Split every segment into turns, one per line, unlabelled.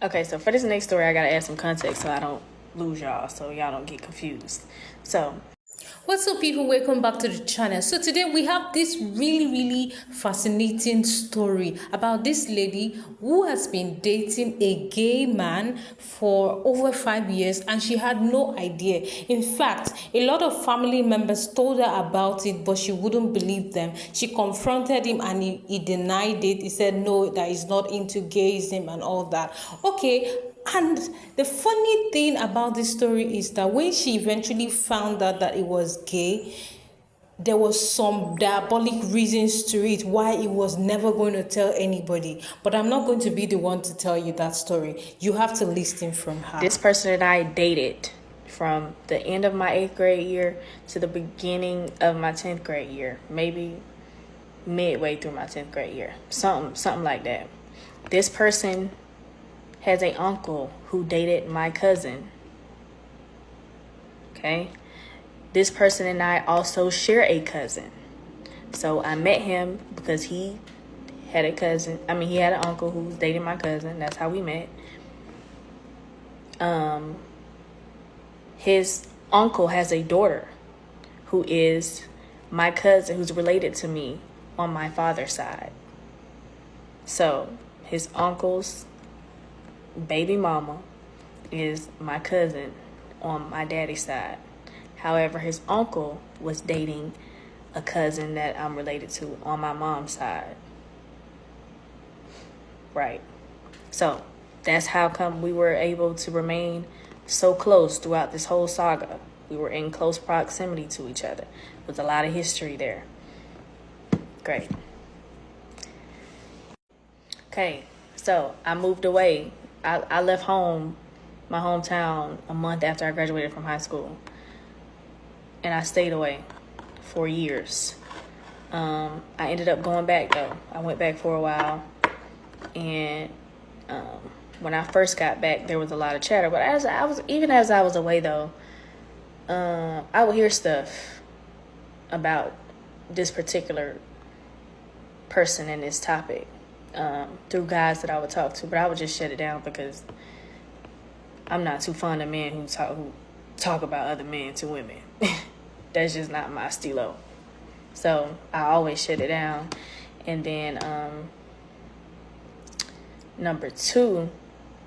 Okay, so for this next story, I gotta add some context so I don't lose y'all, so y'all don't get confused. So,
What's up, people? Welcome back to the channel. So today we have this really fascinating story about this lady who has been dating a gay man for over 5 years, and she had no idea. In fact, a lot of family members told her about it, but she wouldn't believe them. She confronted him, and he denied it. He said no, that he's not into gayism and all that. Okay. And the funny thing about this story is that when she eventually found out that it was gay, there was some diabolic reasons to it why he was never going to tell anybody. But I'm not going to be the one to tell you that story. You have to listen from her.
this person and I dated from the end of my 8th grade year to the beginning of my 10th grade year, maybe midway through my 10th grade year, something like that. This person has an uncle who dated my cousin. Okay? This person and I also share a cousin. So I met him because he had he had an uncle who was dating my cousin. That's how we met. His uncle has a daughter who is my cousin, who's related to me on my father's side. So his uncle's baby mama is my cousin on my daddy's side. However, his uncle was dating a cousin that I'm related to on my mom's side. Right. So that's how come we were able to remain so close throughout this whole saga. We were in close proximity to each other with a lot of history there. Great. Okay, so I moved away. I left home, my hometown, a month after I graduated from high school. And I stayed away for years. I ended up going back, though. I went back for a while. And when I first got back, there was a lot of chatter. But as I was away, though, I would hear stuff about this particular person and this topic through guys that I would talk to. But I would just shut it down because I'm not too fond of men who talk about other men to women. That's just not my stilo. So I always shut it down. And then number two,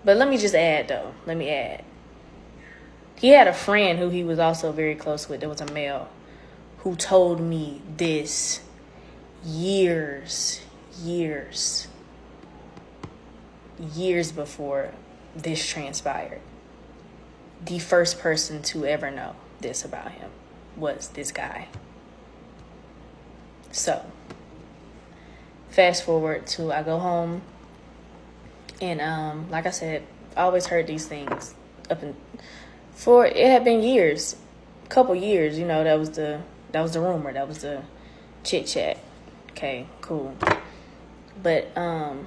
but let me just add though. Let me add. He had a friend who he was also very close with. There was a male who told me this years before this transpired. The first person to ever know this about him was this guy. So, fast forward to I go home, and like I said, I always heard these things it had been years, a couple years. You know, that was the rumor, that was the chit chat. Okay, cool. But around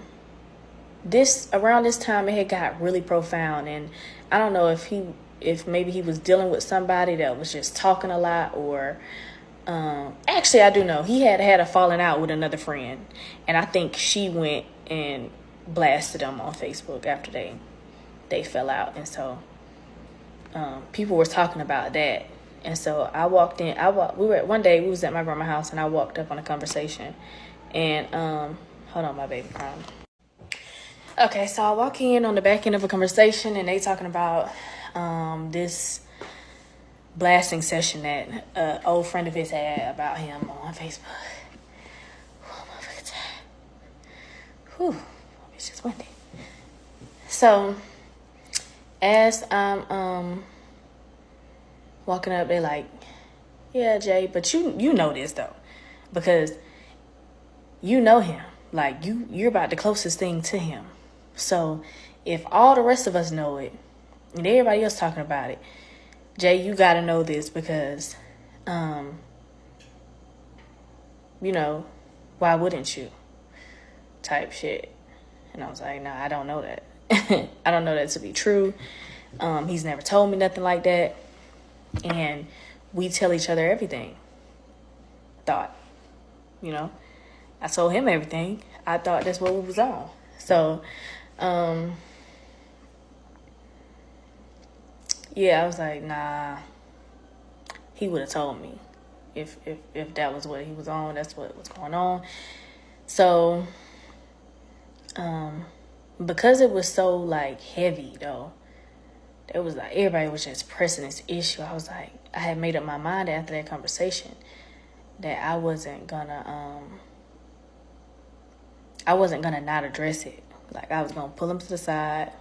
this time it had got really profound, and I don't know if maybe he was dealing with somebody that was just talking a lot, or actually I do know he had a falling out with another friend, and I think she went and blasted him on Facebook after they fell out. And so people were talking about that, and so I walked in. One day we was at my grandma's house, and I walked up on a conversation, and hold on, my baby crying. Okay, so I walk in on the back end of a conversation, and they talking about this blasting session that an old friend of his had about him on Facebook. Oh, motherfucker, whew, it's just windy. So as I'm walking up, they like, yeah, Jay, but you know this though, because you know him. Like you're about the closest thing to him. So if all the rest of us know it and everybody else talking about it, Jay, you gotta know this because, you know, why wouldn't you? Type shit. And I was like, nah, I don't know that. I don't know that to be true. He's never told me nothing like that. And we tell each other everything. Thought, you know, I told him everything. I thought that's what we was on. So, yeah, I was like, nah, he would have told me if that was what he was on, that's what was going on. So, because it was so like heavy though, it was like everybody was just pressing this issue. I was like, I had made up my mind after that conversation that I wasn't gonna not address it. Like, I was gonna pull him to the side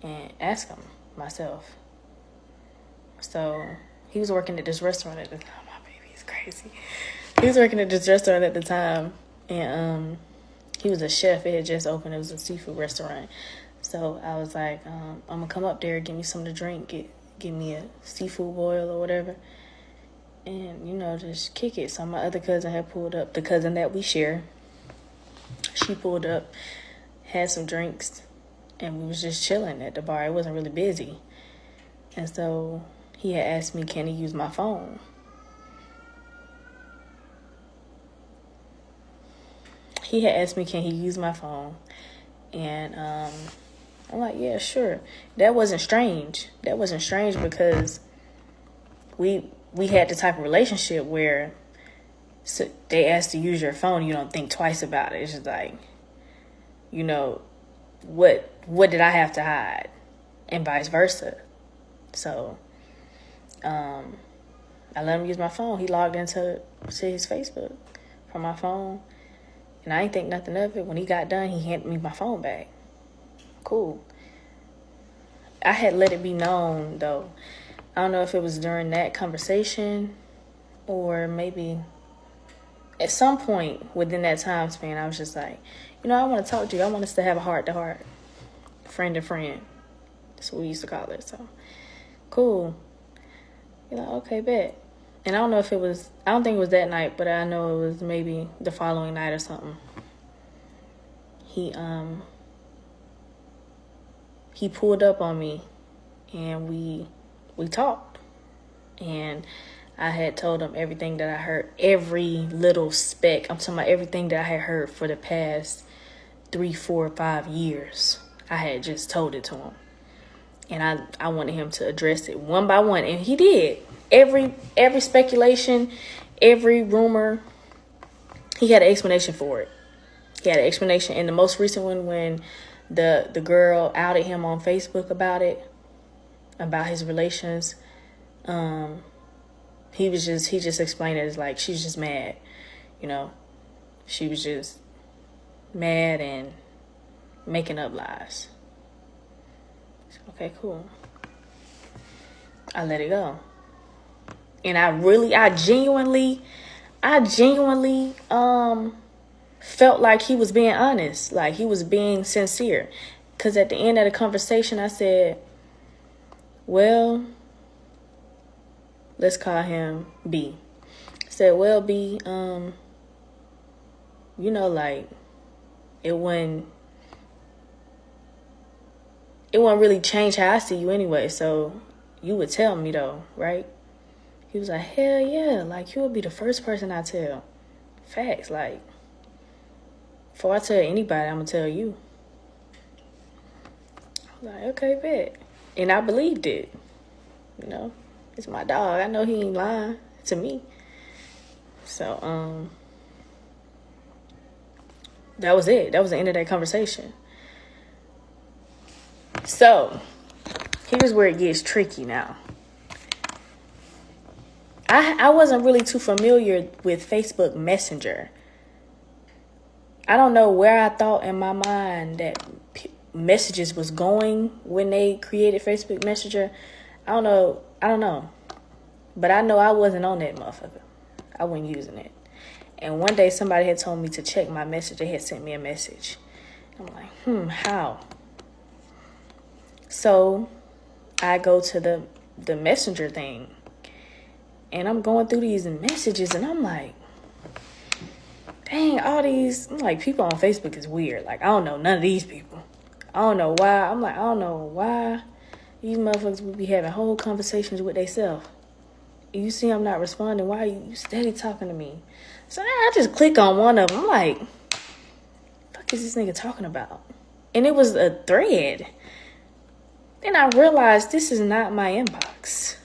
and ask him myself. So he was working at this restaurant at the time. Oh, my baby is crazy. He was working at this restaurant at the time, and he was a chef. It had just opened. It was a seafood restaurant. So I was like, I'm gonna come up there, get me something to drink, get me a seafood boil or whatever, and just kick it. So my other cousin had pulled up, the cousin that we share. She pulled up, had some drinks, and we was just chilling at the bar. It wasn't really busy. And so he had asked me, can he use my phone? He had asked me, can he use my phone? And I'm like, yeah, sure. That wasn't strange. That wasn't strange because we had the type of relationship where they ask to use your phone, you don't think twice about it. It's just like, what did I have to hide? And vice versa. So I let him use my phone. He logged into his Facebook from my phone, and I ain't think nothing of it. When he got done, he handed me my phone back. Cool. I had let it be known, though. I don't know if it was during that conversation or maybe at some point within that time span, I was just like, I want to talk to you. I want us to have a heart-to-heart, friend to friend. That's what we used to call it. So, cool. You're like, okay, bet. And I don't know if it was, I don't think it was that night, but I know it was maybe the following night or something. He pulled up on me and we talked. And I had told him everything that I heard, every little speck. I'm talking about everything that I had heard for the past 3, 4, 5 years. I had just told it to him. And I wanted him to address it one by one. And he did. Every speculation, every rumor, he had an explanation for it. He had an explanation. And the most recent one, when the girl outed him on Facebook about it, about his relations, he just explained it as like, she's just mad. She was just mad and making up lies. Okay, cool. I let it go. And I genuinely felt like he was being honest, like he was being sincere. Because at the end of the conversation, I said, well, let's call him B. I said, well, B, like, it wouldn't really change how I see you anyway, so you would tell me though, right? He was like, hell yeah, like, you would be the first person I tell. Facts, like, before I tell anybody, I'm gonna tell you. I was like, okay, bet. And I believed it. It's my dog. I know he ain't lying to me. So, that was it. That was the end of that conversation. So, here's where it gets tricky now. I wasn't really too familiar with Facebook Messenger. I don't know where I thought in my mind that messages was going when they created Facebook Messenger. I don't know. But I know I wasn't on that motherfucker. I wasn't using it. And one day somebody had told me to check my message. They had sent me a message. I'm like, how? So I go to the messenger thing. And I'm going through these messages and I'm like, dang, all these, people on Facebook is weird. Like, I don't know none of these people. I don't know why. I'm like, I don't know why these motherfuckers would be having whole conversations with themselves. You see I'm not responding. Why are you steady talking to me? So I just click on one of them. I'm like, fuck is this nigga talking about? And it was a thread. Then I realized this is not my inbox.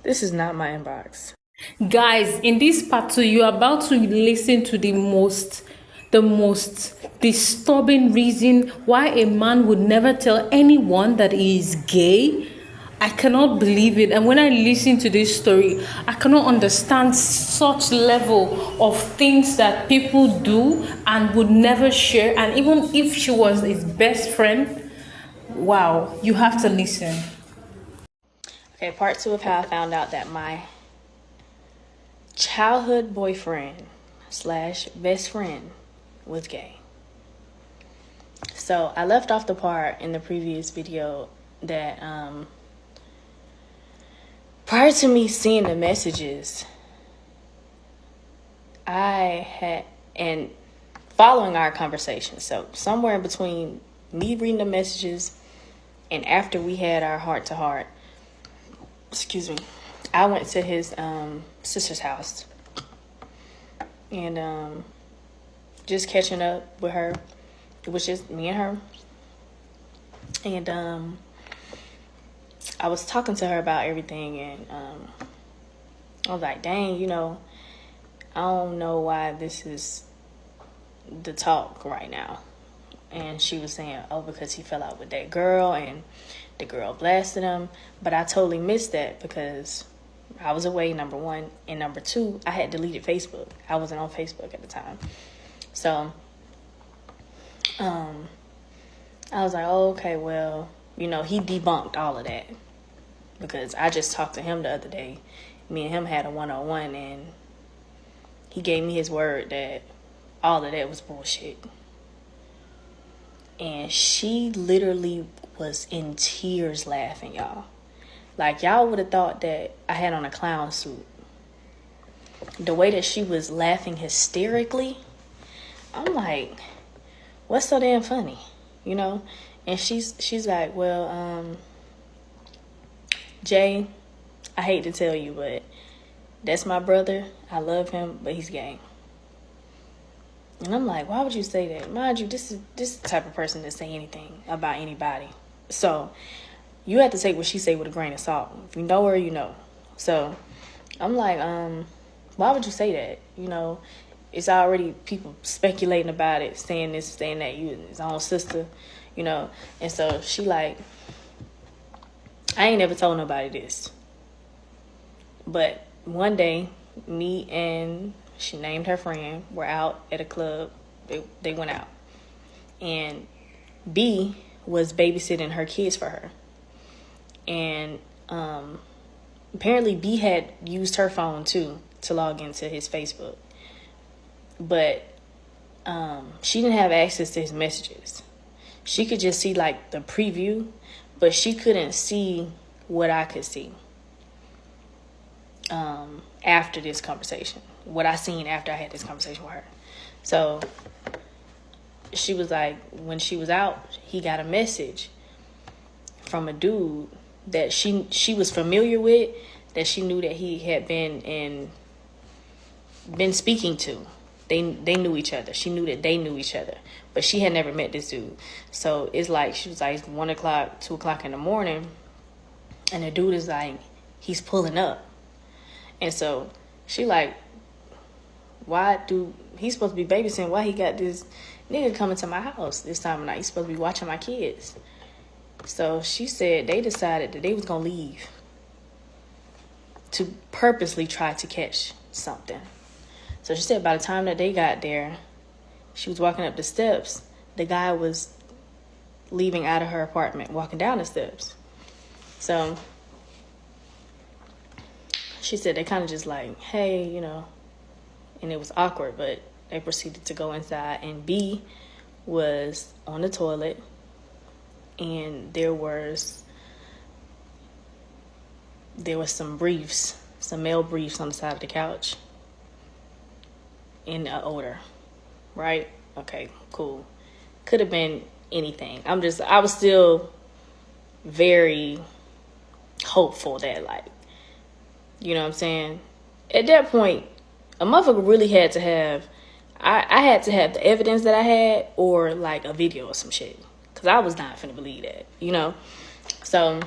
This is not my inbox.
Guys, in this part 2, you're about to listen to the most disturbing reason why a man would never tell anyone that he is gay. I cannot believe it. And when I listen to this story, I cannot understand such level of things that people do and would never share. And even if she was his best friend, wow, you have to listen.
Okay, part 2 of how I found out that my childhood boyfriend / best friend was gay. So I left off the part in the previous video that prior to me seeing the messages, I had, and following our conversation, so somewhere in between me reading the messages and after we had our heart-to-heart, I went to his sister's house and just catching up with her. It was just me and her. And I was talking to her about everything, and I was like, dang, you know, I don't know why this is the talk right now. And she was saying, oh, because he fell out with that girl and the girl blasted him. But I totally missed that because I was away, number one. And number two, I had deleted Facebook. I wasn't on Facebook at the time. So I was like, oh, okay, well, you know, he debunked all of that. Because I just talked to him the other day. Me and him had a one-on-one, and he gave me his word that all of that was bullshit. And she literally was in tears laughing, y'all. Like, y'all would have thought that I had on a clown suit. The way that she was laughing hysterically, I'm like, what's so damn funny? You know? And she's like, well, Jay, I hate to tell you, but that's my brother. I love him, but he's gay. And I'm like, why would you say that? Mind you, this is the type of person that say anything about anybody. So you have to take what she say with a grain of salt. If you know her, you know. So I'm like, why would you say that? You know, it's already people speculating about it, saying this, saying that, you his own sister, you know. And so she like, I ain't never told nobody this. But one day, me and she named her friend were out at a club. They went out. And B was babysitting her kids for her. And apparently B had used her phone too to log into his Facebook. But she didn't have access to his messages. She could just see like the preview, but she couldn't see what I could see after this conversation. What I seen after I had this conversation with her. So she was like, when she was out, he got a message from a dude that she was familiar with, that she knew that he had been speaking to. They knew each other. She knew that they knew each other, but she had never met this dude. So it's like, she was like, it's 1 o'clock, 2 o'clock in the morning, and the dude is like, he's pulling up. And so she like, he's supposed to be babysitting, why he got this nigga coming to my house this time of night? He's supposed to be watching my kids. So she said they decided that they was gonna leave to purposely try to catch something. So she said by the time that they got there, she was walking up the steps, the guy was leaving out of her apartment, walking down the steps. So she said they kind of just like, hey, you know, and it was awkward, but they proceeded to go inside, and B was on the toilet, and there was some briefs, some male briefs on the side of the couch in an odor, right? Okay, cool. Could have been anything. I was still very hopeful that, like, you know what I'm saying? At that point, a motherfucker really had to have, I had to have the evidence that I had, or like a video or some shit. because I was not finna believe that, you know? So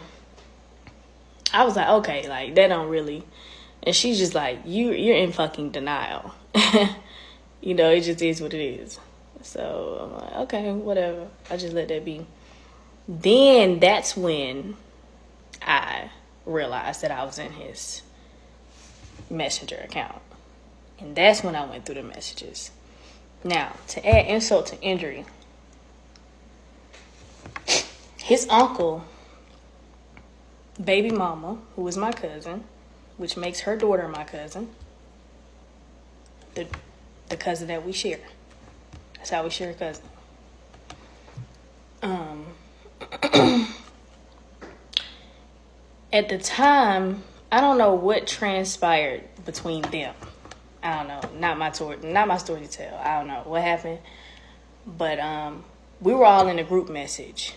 I was like, okay, like, that don't really... And she's just like, you're in fucking denial. You know, it just is what it is. So I'm like, okay, whatever. I just let that be. Then that's when I realized that I was in his Messenger account. And that's when I went through the messages. Now, to add insult to injury, his uncle, baby mama, who is my cousin, which makes her daughter my cousin, the cousin that we share. That's how we share a cousin. At the time, I don't know what transpired between them. I don't know. Not my story to tell. I don't know what happened. But we were all in a group message.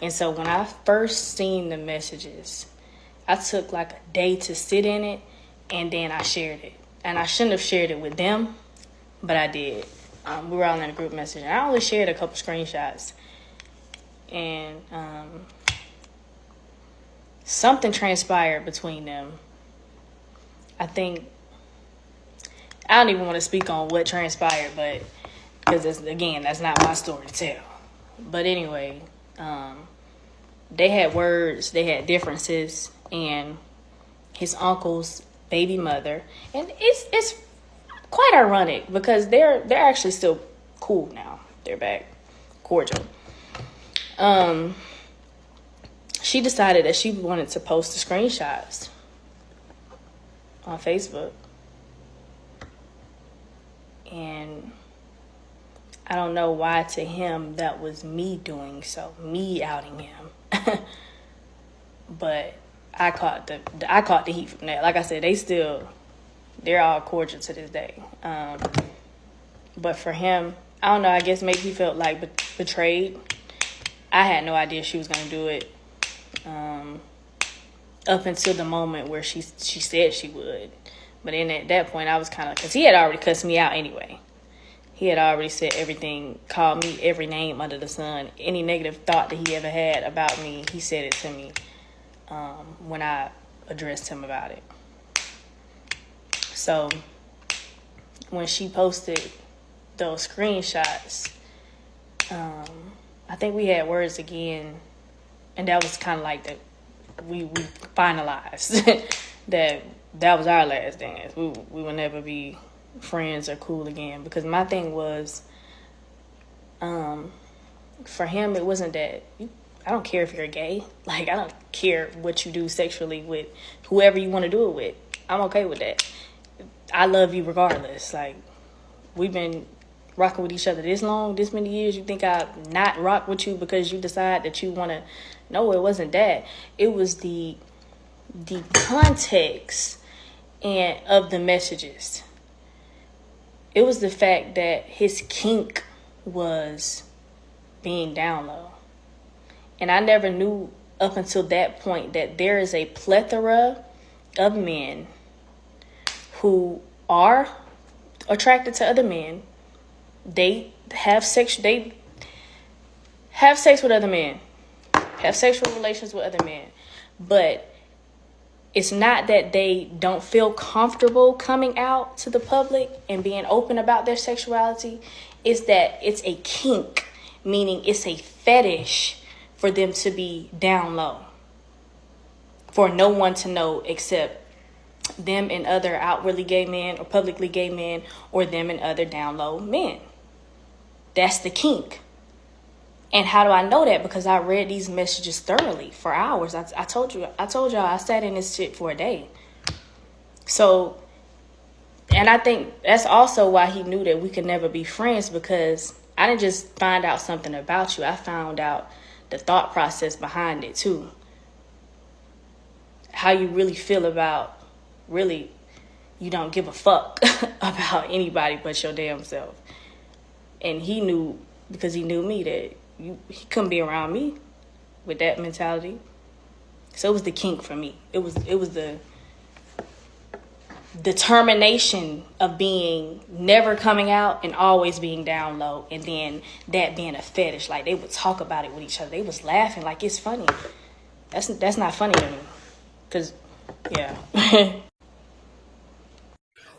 And so when I first seen the messages, I took like a day to sit in it, and then I shared it. And I shouldn't have shared it with them, but I did. We were all in a group message, and I only shared a couple screenshots. And something transpired between them. I think, I don't even want to speak on what transpired, but because again, that's not my story to tell. But anyway, they had words, they had differences, and his uncle's baby mother, and it's quite ironic because they're actually still cool now. They're back cordial. She decided that she wanted to post the screenshots on Facebook. And I don't know why to him that was me doing so, me outing him. But I caught the heat from that. Like I said, they're all cordial to this day. But for him, I don't know, I guess maybe he felt like betrayed. I had no idea she was gonna do it. Up until the moment where she said she would. But then at that point, I was kind of... Because he had already cussed me out anyway. He had already said everything, called me every name under the sun. Any negative thought that he ever had about me, he said it to me when I addressed him about it. So when she posted those screenshots, I think we had words again. And that was kind of like that we finalized that was our last dance. We will never be friends or cool again. Because my thing was, for him, it wasn't that, I don't care if you're gay. Like, I don't care what you do sexually with whoever you want to do it with. I'm okay with that. I love you regardless. Like, we've been rocking with each other this long, this many years. You think I not rock with you because you decide that you want to... No, it wasn't that. It was the context and of the messages. It was the fact that his kink was being down low. And I never knew up until that point that there is a plethora of men who are attracted to other men. They have sex with other men. Have sexual relations with other men. But it's not that they don't feel comfortable coming out to the public and being open about their sexuality. It's that it's a kink, meaning it's a fetish for them to be down low. For no one to know except them and other outwardly gay men or publicly gay men, or them and other down low men. That's the kink. And how do I know that? Because I read these messages thoroughly for hours. I told y'all I sat in this shit for a day. So, and I think that's also why he knew that we could never be friends, because I didn't just find out something about you. I found out the thought process behind it too. How you really feel about, really, you don't give a fuck about anybody but your damn self. And he knew, because he knew me, that he couldn't be around me with that mentality. So it was the kink for me. It was the determination of being never coming out and always being down low, and then that being a fetish. Like, they would talk about it with each other. They was laughing like it's funny. That's not funny to me. Cause yeah.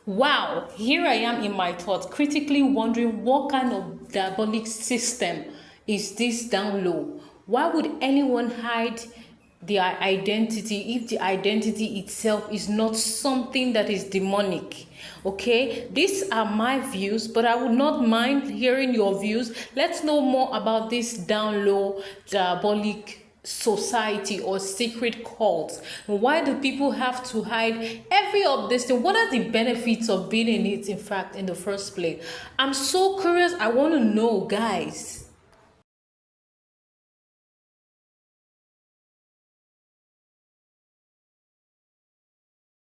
Wow, here I am in my thoughts, critically wondering what kind of diabolic system is this down low? Why would anyone hide their identity if the identity itself is not something that is demonic? Okay, these are my views, but I would not mind hearing your views. Let's know more about this down low diabolic society or secret cults. Why do people have to hide every of this thing? What are the benefits of being in it, in fact, in the first place? I'm so curious. I want to know, guys.